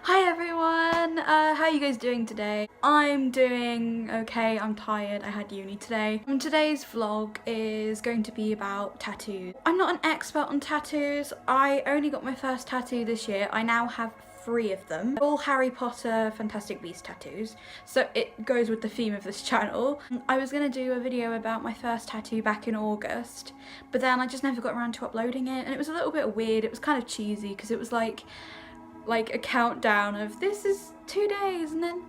Hi everyone! How are you guys doing today? I'm doing okay, I'm tired, I had uni today. Today's vlog is going to be about tattoos. I'm not an expert on tattoos. I only got my first tattoo this year. I now have 3 of them. All Harry Potter Fantastic Beasts tattoos, so it goes with the theme of this channel. I was gonna do a video about my first tattoo back in August, but then I just never got around to uploading it, and it was a little bit weird. It was kind of cheesy because it was like a countdown of this is 2 days and then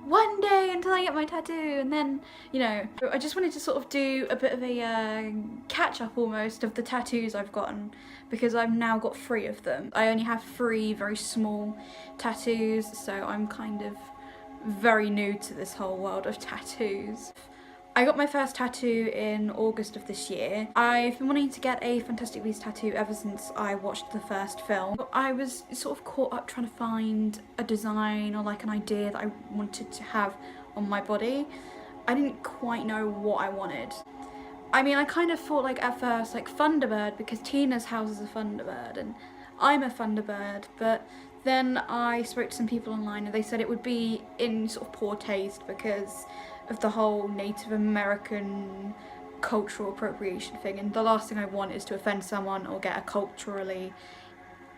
1 day until I get my tattoo, and then, you know, I just wanted to sort of do a bit of a catch up almost of the tattoos I've gotten, because I've now got 3 of them. I only have 3 very small tattoos, so I'm kind of very new to this whole world of tattoos. I got my first tattoo in August of this year. I've been wanting to get a Fantastic Beasts tattoo ever since I watched the first film. I was sort of caught up trying to find a design or like an idea that I wanted to have on my body. I didn't quite know what I wanted. I mean, I kind of thought like at first like Thunderbird, because Tina's house is a Thunderbird and I'm a Thunderbird, but then I spoke to some people online and they said it would be in sort of poor taste because of the whole Native American cultural appropriation thing, and the last thing I want is to offend someone or get a culturally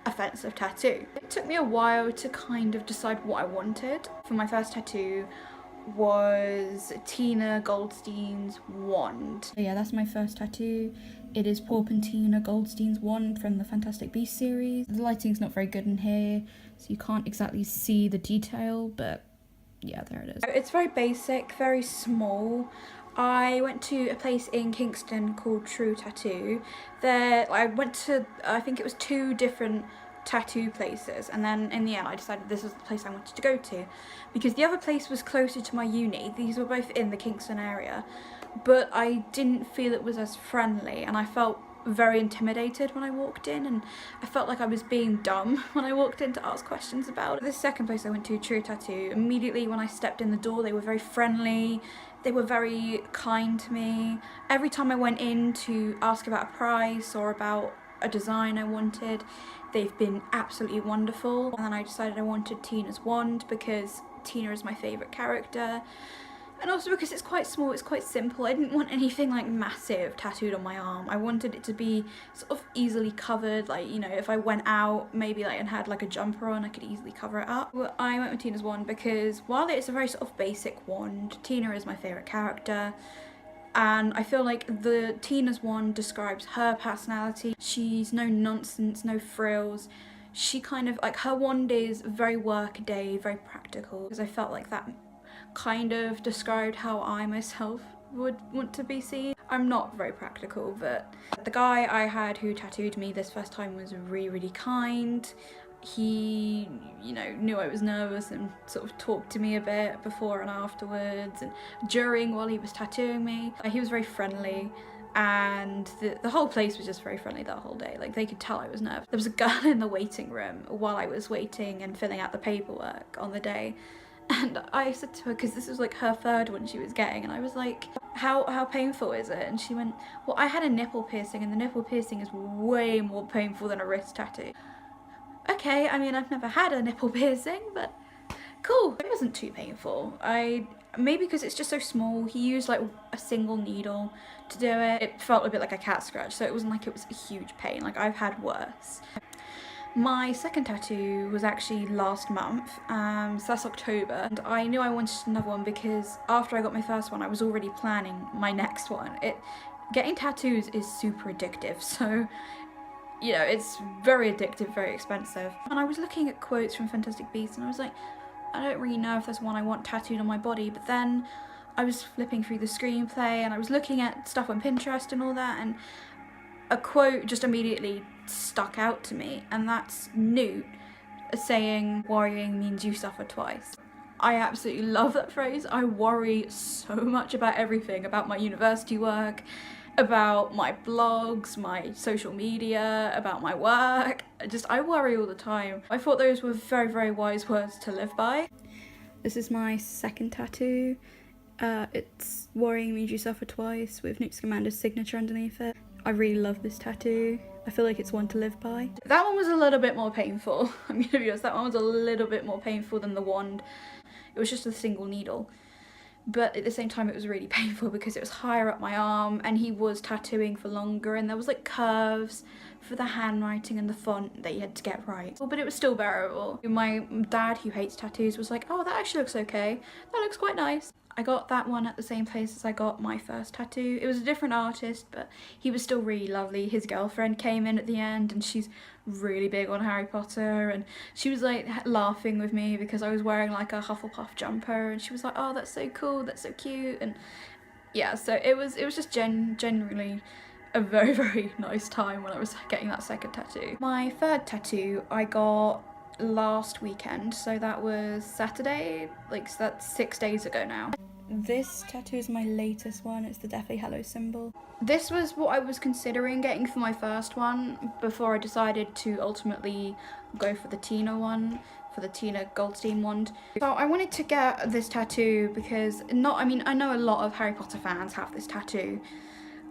offensive tattoo. It took me a while to kind of decide what I wanted. For my first tattoo was Tina Goldstein's wand. So yeah, that's my first tattoo. It is Tina Goldstein's wand from the Fantastic Beasts series. The lighting's not very good in here, so you can't exactly see the detail, but yeah, there it is. It's very basic, very small. I went to a place in Kingston called True Tattoo. There, I went to, I think it was 2 different tattoo places, and then in the end I decided this was the place I wanted to go to, because the other place was closer to my uni. These were both in the Kingston area, but I didn't feel it was as friendly, and I felt very intimidated when I walked in, and I felt like I was being dumb when I walked in to ask questions about it. The second place I went to, True Tattoo, immediately when I stepped in the door they were very friendly, they were very kind to me. Every time I went in to ask about a price or about a design I wanted, they've been absolutely wonderful. And then I decided I wanted Tina's wand because Tina is my favourite character, and also because it's quite small, it's quite simple. I didn't want anything like massive tattooed on my arm. I wanted it to be sort of easily covered, like, you know, if I went out maybe like and had like a jumper on, I could easily cover it up. Well, I went with Tina's wand because while it's a very sort of basic wand, Tina is my favourite character, and I feel like the Tina's wand describes her personality. She's no nonsense, no frills. She kind of, like, her wand is very workaday, very practical, because I felt like that kind of described how I myself would want to be seen. I'm not very practical, but the guy I had who tattooed me this first time was really kind. He, you know, knew I was nervous and sort of talked to me a bit before and afterwards, and during while he was tattooing me. He was very friendly, and the whole place was just very friendly that whole day. Like, they could tell I was nervous. There was a girl in the waiting room while I was waiting and filling out the paperwork on the day, and I said to her, because this was like her 3rd one she was getting, and I was like, how painful is it? And she went, well, I had a nipple piercing, and the nipple piercing is way more painful than a wrist tattoo. Okay, I mean, I've never had a nipple piercing, but cool. It wasn't too painful. Maybe because it's just so small, he used like a single needle to do it. It felt a bit like a cat scratch, so it wasn't like it was a huge pain. Like, I've had worse. My second tattoo was actually last month, so that's October, and I knew I wanted another one because after I got my first one I was already planning my next one. Getting tattoos is super addictive, so, you know, it's very addictive, very expensive. And I was looking at quotes from Fantastic Beasts and I was like, I don't really know if there's one I want tattooed on my body, but then I was flipping through the screenplay and I was looking at stuff on Pinterest and all that, and a quote just immediately stuck out to me, and that's Newt saying, worrying means you suffer twice. I absolutely love that phrase. I worry so much about everything, about my university work, about my blogs, my social media, about my work. I worry all the time. I thought those were very wise words to live by. This is my second tattoo. It's worrying means you suffer twice, with Newt Scamander's signature underneath it. I really love this tattoo. I feel like it's one to live by. That one was a little bit more painful. I'm gonna be honest, that one was a little bit more painful than the wand. It was just a single needle. But at the same time it was really painful because it was higher up my arm and he was tattooing for longer and there was like curves for the handwriting and the font that you had to get right. But it was still bearable. My dad, who hates tattoos, was like, oh, that actually looks okay. That looks quite nice. I got that one at the same place as I got my first tattoo. It was a different artist, but he was still really lovely. His girlfriend came in at the end and she's really big on Harry Potter, and she was like laughing with me because I was wearing like a Hufflepuff jumper, and she was like, oh, that's so cool, that's so cute. And yeah, so it was just genuinely a very, very nice time when I was getting that second tattoo. My third tattoo I got last weekend, so that was Saturday, like, so that's 6 days ago now. This tattoo is my latest one. It's the Deathly Hallows symbol. This was what I was considering getting for my first one before I decided to ultimately go for the Tina one, for the Tina Goldstein wand. So I wanted to get this tattoo because I know a lot of Harry Potter fans have this tattoo,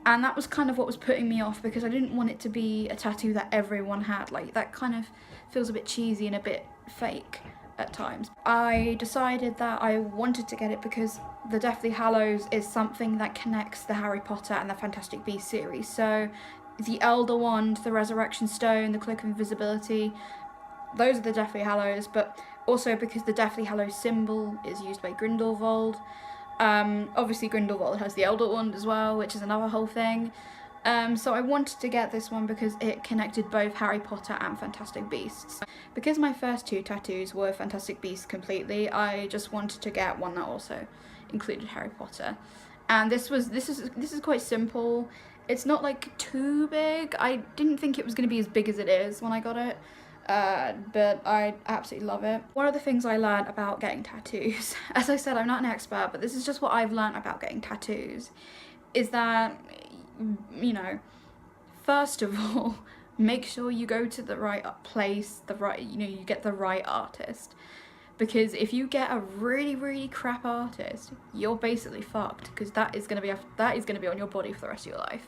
and that was kind of what was putting me off because I didn't want it to be a tattoo that everyone had. Like, that kind of feels a bit cheesy and a bit fake at times. I decided that I wanted to get it because the Deathly Hallows is something that connects the Harry Potter and the Fantastic Beasts series. So the Elder Wand, the Resurrection Stone, the Cloak of Invisibility, those are the Deathly Hallows, but also because the Deathly Hallows symbol is used by Grindelwald. Obviously Grindelwald has the Elder Wand as well, which is another whole thing. So I wanted to get this one because it connected both Harry Potter and Fantastic Beasts. Because my first two tattoos were Fantastic Beasts completely, I just wanted to get one that also included Harry Potter. And this is quite simple. It's not like too big. I didn't think it was going to be as big as it is when I got it. But I absolutely love it. One of the things I learned about getting tattoos, as I said, I'm not an expert, but this is just what I've learned about getting tattoos, is that, you know, first of all, make sure you go to the right place, you get the right artist. Because if you get a really, really crap artist, you're basically fucked, because that is gonna be on your body for the rest of your life.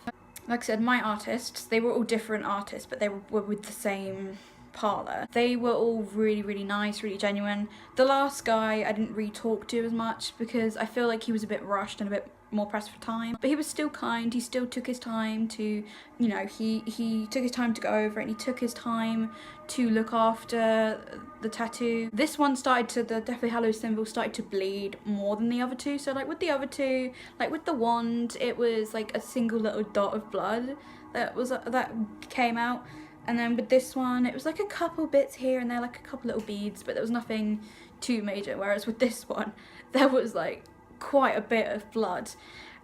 Like I said, my artists, they were all different artists, but they were with the same parlour. They were all really, really nice, really genuine. The last guy I didn't really talk to as much because I feel like he was a bit rushed and a bit more pressed for time, but he was still kind. He still took his time to, you know, he took his time to go over it, and he took his time to look after the tattoo. This one the Deathly Hallows symbol started to bleed more than the other two. So like with the other two, like with the wand, it was like a single little dot of blood that came out. And then with this one, it was like a couple bits here and there, like a couple little beads, but there was nothing too major. Whereas with this one, there was like quite a bit of blood,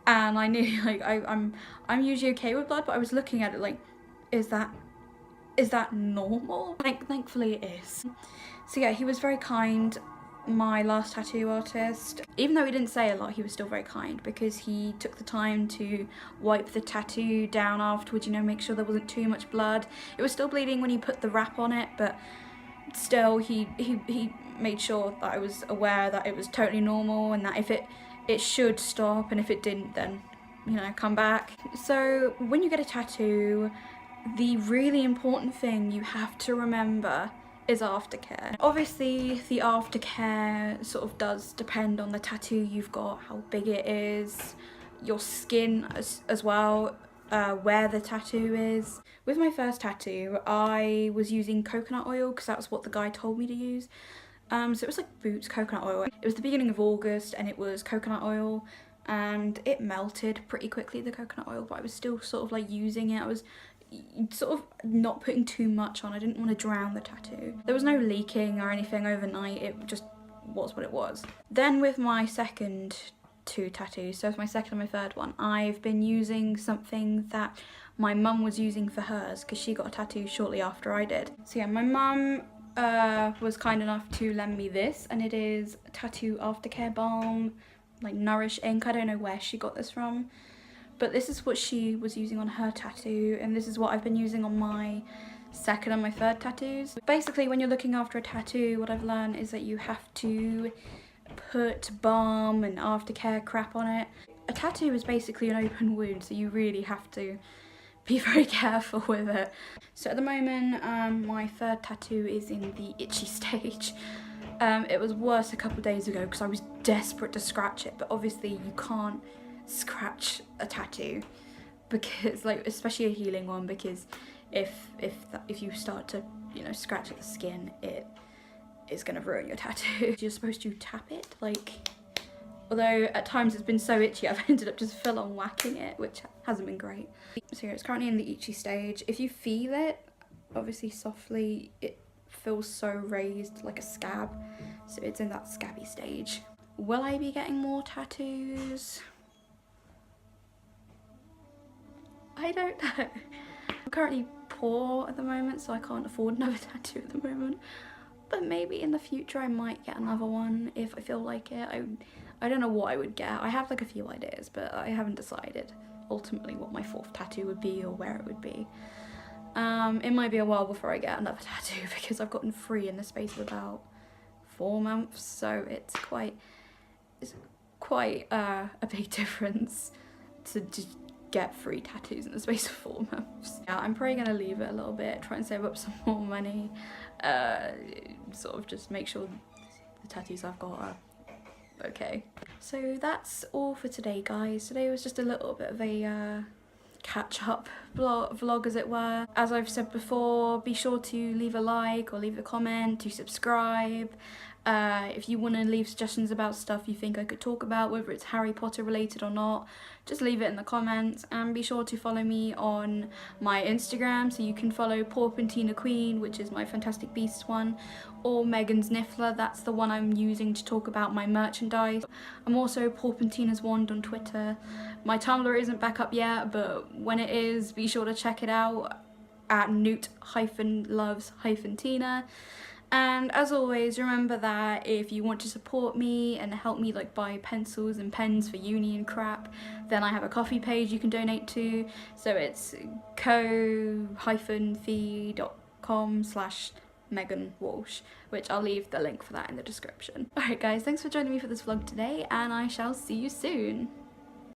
and I knew, like, I'm usually okay with blood, but I was looking at it like, is that normal? Like, thankfully it is. So yeah, he was very kind. My last tattoo artist, even though he didn't say a lot, he was still very kind because he took the time to wipe the tattoo down afterwards, you know, make sure there wasn't too much blood. It was still bleeding when he put the wrap on it, but still he made sure that I was aware that it was totally normal and that if it should stop, and if it didn't, then, you know, come back. So when you get a tattoo, the really important thing you have to remember is aftercare. Obviously the aftercare sort of does depend on the tattoo you've got, how big it is, your skin as well, where the tattoo is. With my first tattoo, I was using coconut oil because that's what the guy told me to use. So it was like Boots coconut oil. It was the beginning of August and it was coconut oil, and it melted pretty quickly, the coconut oil, but I was still sort of like using it. I was sort of not putting too much on. I didn't want to drown the tattoo. There was no leaking or anything overnight. It just was what it was. Then with my second two tattoos, so with my second and my third one, I've been using something that my mum was using for hers because she got a tattoo shortly after I did. So yeah, my mum was kind enough to lend me this, and it is Tattoo Aftercare Balm, like Nourish ink. I don't know where she got this from, but this is what she was using on her tattoo, and this is what I've been using on my second and my third tattoos. Basically, when you're looking after a tattoo, what I've learned is that you have to put balm and aftercare crap on it. A tattoo is basically an open wound, so you really have to be very careful with it. So at the moment, my third tattoo is in the itchy stage. It was worse a couple of days ago because I was desperate to scratch it, but obviously you can't scratch a tattoo because, like, especially a healing one, because if you start to, you know, scratch at the skin, it is gonna ruin your tattoo. You're supposed to tap it, like, although at times it's been so itchy I've ended up just full on whacking it, which hasn't been great. So yeah, it's currently in the itchy stage. If you feel it, obviously softly, it feels so raised like a scab, so it's in that scabby stage. Will I be getting more tattoos? I don't know. I'm currently poor at the moment, so I can't afford another tattoo at the moment, but maybe in the future I might get another one if I feel like it. I don't know what I would get. I have like a few ideas, but I haven't decided ultimately what my fourth tattoo would be or where it would be. It might be a while before I get another tattoo because I've gotten 3 in the space of about 4 months, so it's quite a big difference to just get 3 tattoos in the space of 4 months. Yeah, I'm probably gonna leave it a little bit, try and save up some more money, sort of just make sure the tattoos I've got are okay. So that's all for today, guys. Today was just a little bit of a catch-up vlog, as it were. As I've said before, be sure to leave a like or leave a comment, to subscribe. If you want to leave suggestions about stuff you think I could talk about, whether it's Harry Potter related or not, just leave it in the comments. And be sure to follow me on my Instagram, so you can follow Porpentina Queen, which is my Fantastic Beasts one, or Megan's Niffler, that's the one I'm using to talk about my merchandise. I'm also Porpentina's Wand on Twitter. My Tumblr isn't back up yet, but when it is, be sure to check it out at newt-loves-tina. And as always, remember that if you want to support me and help me like buy pencils and pens for uni and crap, then I have a Ko-fi page you can donate to. So it's ko-fi.com/Megan Walsh, which I'll leave the link for that in the description. Alright guys, thanks for joining me for this vlog today, and I shall see you soon.